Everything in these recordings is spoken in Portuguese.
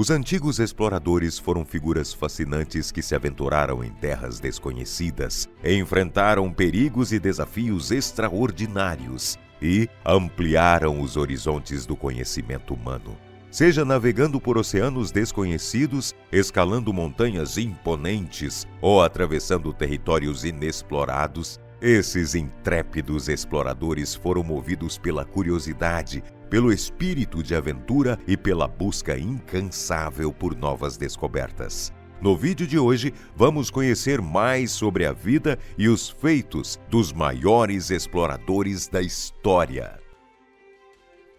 Os antigos exploradores foram figuras fascinantes que se aventuraram em terras desconhecidas, enfrentaram perigos e desafios extraordinários e ampliaram os horizontes do conhecimento humano. Seja navegando por oceanos desconhecidos, escalando montanhas imponentes ou atravessando territórios inexplorados, esses intrépidos exploradores foram movidos pela curiosidade, pelo espírito de aventura e pela busca incansável por novas descobertas. No vídeo de hoje, vamos conhecer mais sobre a vida e os feitos dos maiores exploradores da história.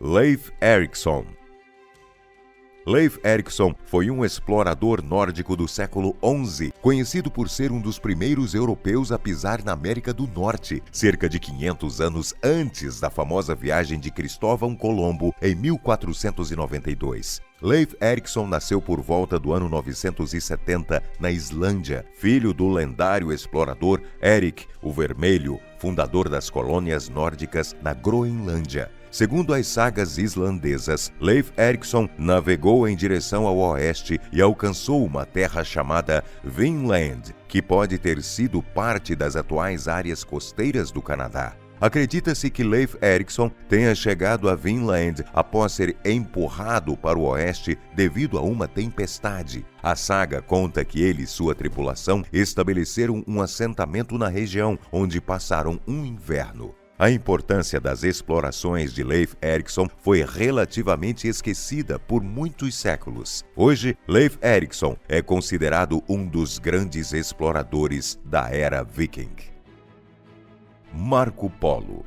Leif Erikson. Leif Erikson foi um explorador nórdico do século XI, conhecido por ser um dos primeiros europeus a pisar na América do Norte, cerca de 500 anos antes da famosa viagem de Cristóvão Colombo em 1492. Leif Erikson nasceu por volta do ano 970 na Islândia, filho do lendário explorador Erik o Vermelho, fundador das colônias nórdicas na Groenlândia. Segundo as sagas islandesas, Leif Erikson navegou em direção ao oeste e alcançou uma terra chamada Vinland, que pode ter sido parte das atuais áreas costeiras do Canadá. Acredita-se que Leif Erikson tenha chegado a Vinland após ser empurrado para o oeste devido a uma tempestade. A saga conta que ele e sua tripulação estabeleceram um assentamento na região, onde passaram um inverno. A importância das explorações de Leif Erikson foi relativamente esquecida por muitos séculos. Hoje, Leif Erikson é considerado um dos grandes exploradores da era viking. Marco Polo.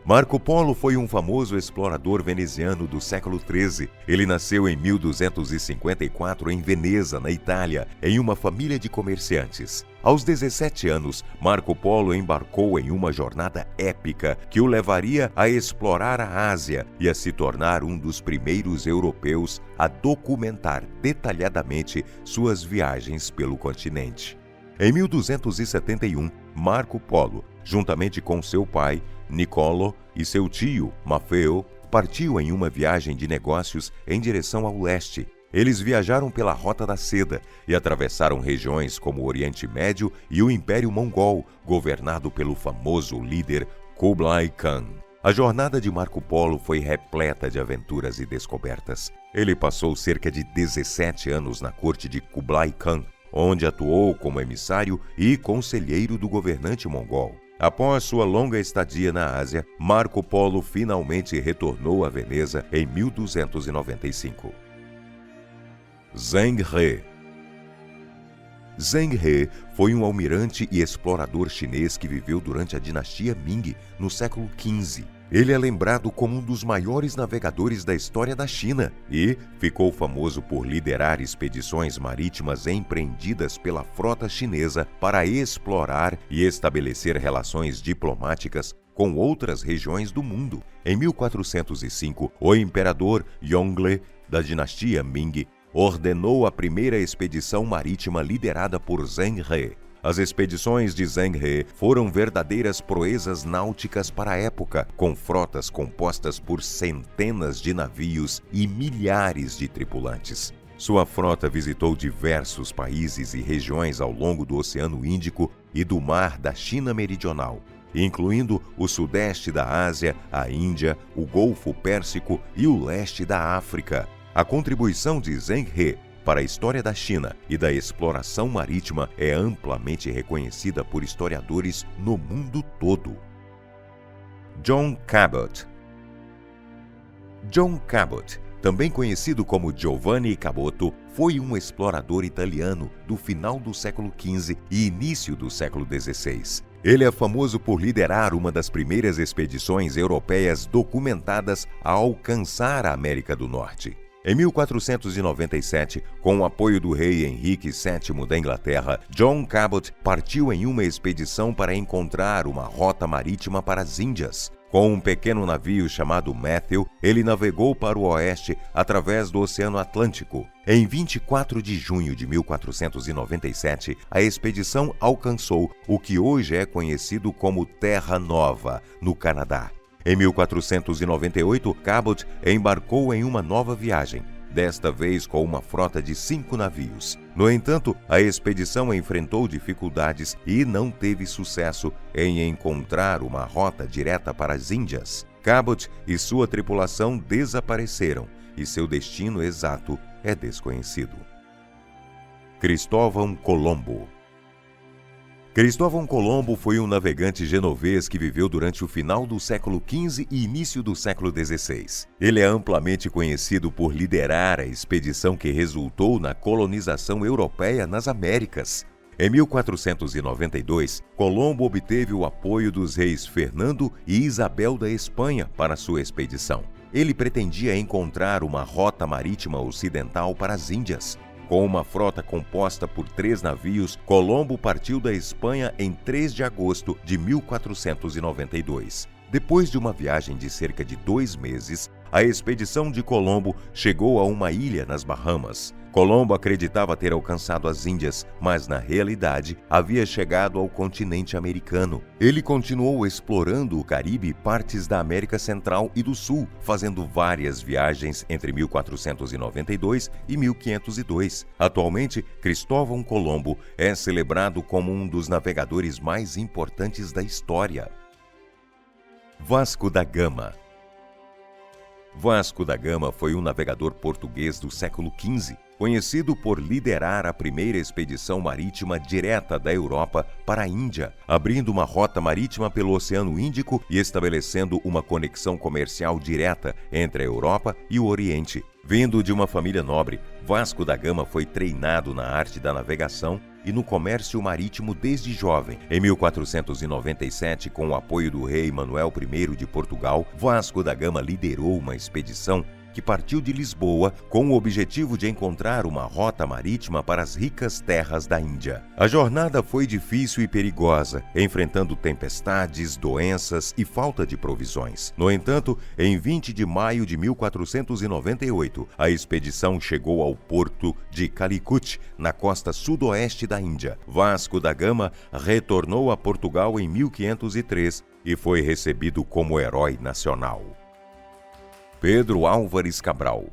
Marco Polo foi um famoso explorador veneziano do século XIII. Ele nasceu em 1254 em Veneza, na Itália, em uma família de comerciantes. Aos 17 anos, Marco Polo embarcou em uma jornada épica que o levaria a explorar a Ásia e a se tornar um dos primeiros europeus a documentar detalhadamente suas viagens pelo continente. Em 1271, Marco Polo, juntamente com seu pai, Niccolo, e seu tio, Maffeo, partiu em uma viagem de negócios em direção ao leste. Eles viajaram pela Rota da Seda e atravessaram regiões como o Oriente Médio e o Império Mongol, governado pelo famoso líder Kublai Khan. A jornada de Marco Polo foi repleta de aventuras e descobertas. Ele passou cerca de 17 anos na corte de Kublai Khan, onde atuou como emissário e conselheiro do governante mongol. Após sua longa estadia na Ásia, Marco Polo finalmente retornou a Veneza em 1295. Zheng He. Zheng He foi um almirante e explorador chinês que viveu durante a dinastia Ming, no século XV. Ele é lembrado como um dos maiores navegadores da história da China e ficou famoso por liderar expedições marítimas empreendidas pela frota chinesa para explorar e estabelecer relações diplomáticas com outras regiões do mundo. Em 1405, o imperador Yongle, da dinastia Ming, ordenou a primeira expedição marítima liderada por Zheng He. As expedições de Zheng He foram verdadeiras proezas náuticas para a época, com frotas compostas por centenas de navios e milhares de tripulantes. Sua frota visitou diversos países e regiões ao longo do Oceano Índico e do Mar da China Meridional, incluindo o sudeste da Ásia, a Índia, o Golfo Pérsico e o leste da África. A contribuição de Zheng He para a história da China e da exploração marítima é amplamente reconhecida por historiadores no mundo todo. John Cabot. John Cabot, também conhecido como Giovanni Caboto, foi um explorador italiano do final do século XV e início do século XVI. Ele é famoso por liderar uma das primeiras expedições europeias documentadas a alcançar a América do Norte. Em 1497, com o apoio do rei Henrique VII da Inglaterra, John Cabot partiu em uma expedição para encontrar uma rota marítima para as Índias. Com um pequeno navio chamado Matthew, ele navegou para o oeste através do Oceano Atlântico. Em 24 de junho de 1497, a expedição alcançou o que hoje é conhecido como Terra Nova, no Canadá. Em 1498, Cabot embarcou em uma nova viagem. desta vez com uma frota de 5 navios. No entanto, a expedição enfrentou dificuldades e não teve sucesso em encontrar uma rota direta para as Índias. Cabot e sua tripulação desapareceram e seu destino exato é desconhecido. Cristóvão Colombo. Cristóvão Colombo foi um navegante genovês que viveu durante o final do século XV e início do século XVI. Ele é amplamente conhecido por liderar a expedição que resultou na colonização europeia nas Américas. Em 1492, Colombo obteve o apoio dos reis Fernando e Isabel da Espanha para sua expedição. Ele pretendia encontrar uma rota marítima ocidental para as Índias. Com uma frota composta por 3 navios, Colombo partiu da Espanha em 3 de agosto de 1492. Depois de uma viagem de cerca de 2 meses, a expedição de Colombo chegou a uma ilha nas Bahamas. Colombo acreditava ter alcançado as Índias, mas na realidade havia chegado ao continente americano. Ele continuou explorando o Caribe e partes da América Central e do Sul, fazendo várias viagens entre 1492 e 1502. Atualmente, Cristóvão Colombo é celebrado como um dos navegadores mais importantes da história. Vasco da Gama. Vasco da Gama foi um navegador português do século XV, conhecido por liderar a primeira expedição marítima direta da Europa para a Índia, abrindo uma rota marítima pelo Oceano Índico e estabelecendo uma conexão comercial direta entre a Europa e o Oriente. Vindo de uma família nobre, Vasco da Gama foi treinado na arte da navegação e no comércio marítimo desde jovem. Em 1497, com o apoio do rei Manuel I de Portugal, Vasco da Gama liderou uma expedição que partiu de Lisboa com o objetivo de encontrar uma rota marítima para as ricas terras da Índia. A jornada foi difícil e perigosa, enfrentando tempestades, doenças e falta de provisões. No entanto, em 20 de maio de 1498, a expedição chegou ao porto de Calicut, na costa sudoeste da Índia. Vasco da Gama retornou a Portugal em 1503 e foi recebido como herói nacional. Pedro Álvares Cabral.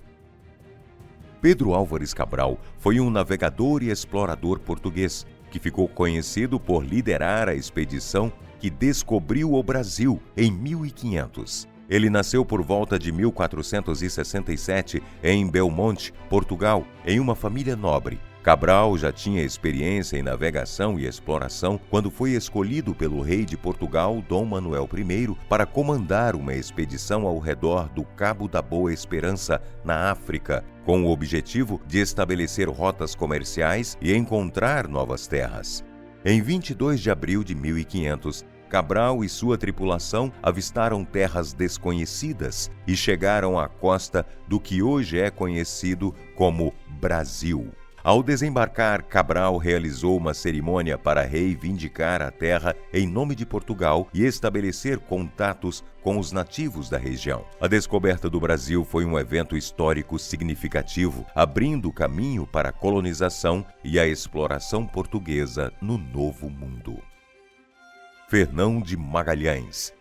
Pedro Álvares Cabral foi um navegador e explorador português que ficou conhecido por liderar a expedição que descobriu o Brasil em 1500. Ele nasceu por volta de 1467 em Belmonte, Portugal, em uma família nobre. Cabral já tinha experiência em navegação e exploração quando foi escolhido pelo rei de Portugal, Dom Manuel I, para comandar uma expedição ao redor do Cabo da Boa Esperança, na África, com o objetivo de estabelecer rotas comerciais e encontrar novas terras. Em 22 de abril de 1500, Cabral e sua tripulação avistaram terras desconhecidas e chegaram à costa do que hoje é conhecido como Brasil. Ao desembarcar, Cabral realizou uma cerimônia para reivindicar a terra em nome de Portugal e estabelecer contatos com os nativos da região. A descoberta do Brasil foi um evento histórico significativo, abrindo caminho para a colonização e a exploração portuguesa no Novo Mundo. Fernão de Magalhães.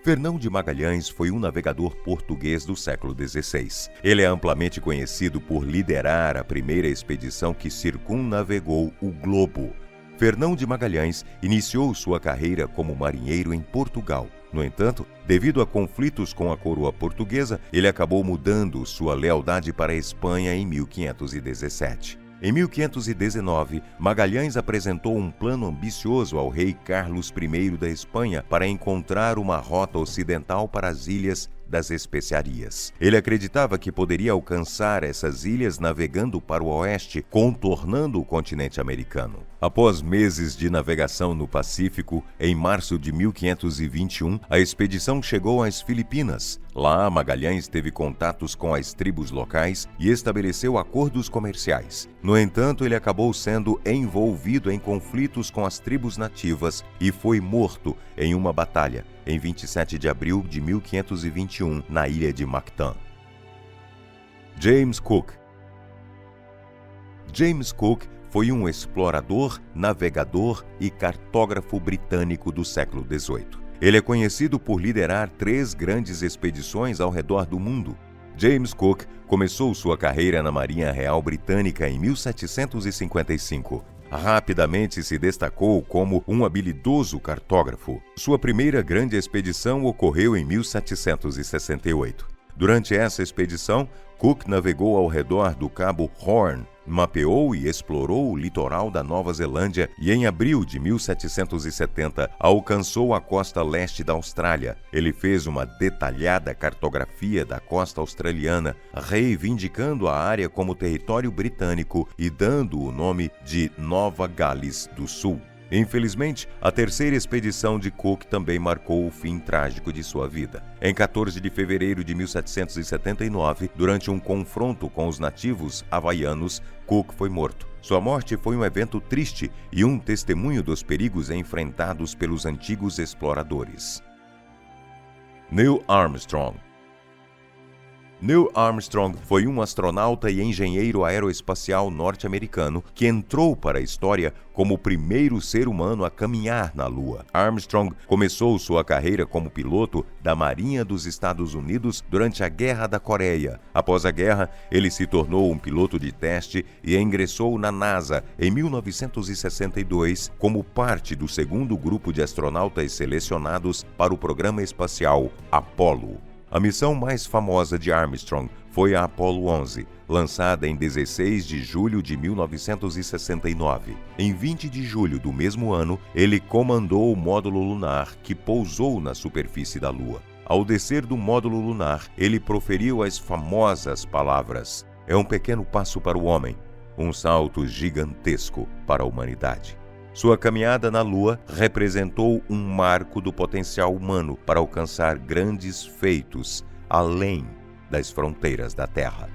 Fernão de Magalhães foi um navegador português do século XVI. Ele é amplamente conhecido por liderar a primeira expedição que circunnavegou o globo. Fernão de Magalhães iniciou sua carreira como marinheiro em Portugal. No entanto, devido a conflitos com a coroa portuguesa, ele acabou mudando sua lealdade para a Espanha em 1517. Em 1519, Magalhães apresentou um plano ambicioso ao rei Carlos I da Espanha para encontrar uma rota ocidental para as Ilhas das Especiarias. Ele acreditava que poderia alcançar essas ilhas navegando para o oeste, contornando o continente americano. Após meses de navegação no Pacífico, em março de 1521, a expedição chegou às Filipinas. Lá, Magalhães teve contatos com as tribos locais e estabeleceu acordos comerciais. No entanto, ele acabou sendo envolvido em conflitos com as tribos nativas e foi morto em uma batalha, em 27 de abril de 1521, na ilha de Mactan. James Cook. James Cook foi um explorador, navegador e cartógrafo britânico do século XVIII. Ele é conhecido por liderar 3 grandes expedições ao redor do mundo. James Cook começou sua carreira na Marinha Real Britânica em 1755. Rapidamente se destacou como um habilidoso cartógrafo. Sua primeira grande expedição ocorreu em 1768. Durante essa expedição, Cook navegou ao redor do Cabo Horn, mapeou e explorou o litoral da Nova Zelândia e, em abril de 1770, alcançou a costa leste da Austrália. Ele fez uma detalhada cartografia da costa australiana, reivindicando a área como território britânico e dando o nome de Nova Gales do Sul. Infelizmente, a terceira expedição de Cook também marcou o fim trágico de sua vida. Em 14 de fevereiro de 1779, durante um confronto com os nativos havaianos, Cook foi morto. Sua morte foi um evento triste e um testemunho dos perigos enfrentados pelos antigos exploradores. Neil Armstrong. Neil Armstrong foi um astronauta e engenheiro aeroespacial norte-americano que entrou para a história como o primeiro ser humano a caminhar na Lua. Armstrong começou sua carreira como piloto da Marinha dos Estados Unidos durante a Guerra da Coreia. Após a guerra, ele se tornou um piloto de teste e ingressou na NASA em 1962 como parte do segundo grupo de astronautas selecionados para o programa espacial Apollo. A missão mais famosa de Armstrong foi a Apollo 11, lançada em 16 de julho de 1969. Em 20 de julho do mesmo ano, ele comandou o módulo lunar que pousou na superfície da Lua. Ao descer do módulo lunar, ele proferiu as famosas palavras: "É um pequeno passo para o homem, um salto gigantesco para a humanidade." Sua caminhada na Lua representou um marco do potencial humano para alcançar grandes feitos além das fronteiras da Terra.